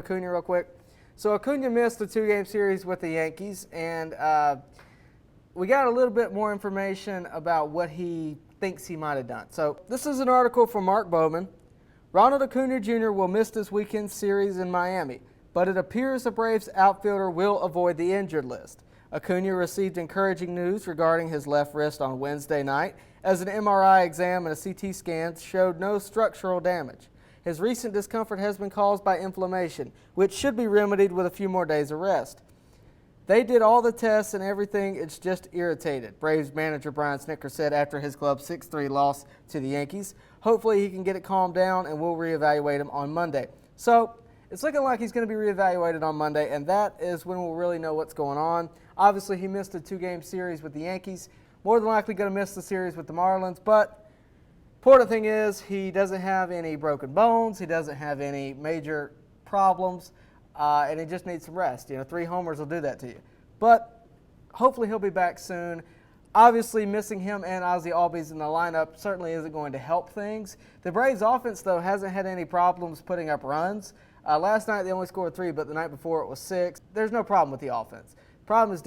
Acuña real quick. So Acuña missed the two-game series with the Yankees, and we got a little bit more information about what he thinks he might have done. So this is an article from Mark Bowman. Ronald Acuña Jr. will miss this weekend's series in Miami, but it appears the Braves outfielder will avoid the injured list. Acuña received encouraging news regarding his left wrist on Wednesday night, as an MRI exam and a CT scan showed no structural damage. His recent discomfort has been caused by inflammation, which should be remedied with a few more days of rest. They did all the tests and everything, it's just irritated, Braves manager Brian Snitker said after his club's 6-3 loss to the Yankees. Hopefully he can get it calmed down and we'll reevaluate him on Monday. So it's looking like he's going to be reevaluated on Monday, and that is when we'll really know what's going on. Obviously he missed a two-game series with the Yankees, more than likely going to miss the series with the Marlins, but important thing is he doesn't have any broken bones, he doesn't have any major problems, and he just needs some rest. 3 homers will do that to you. But hopefully he'll be back soon. Obviously missing him and Ozzie Albies in the lineup certainly isn't going to help things. The Braves offense, though, hasn't had any problems putting up runs. Last night they only scored 3, but the night before it was 6. There's no problem with the offense. The problem is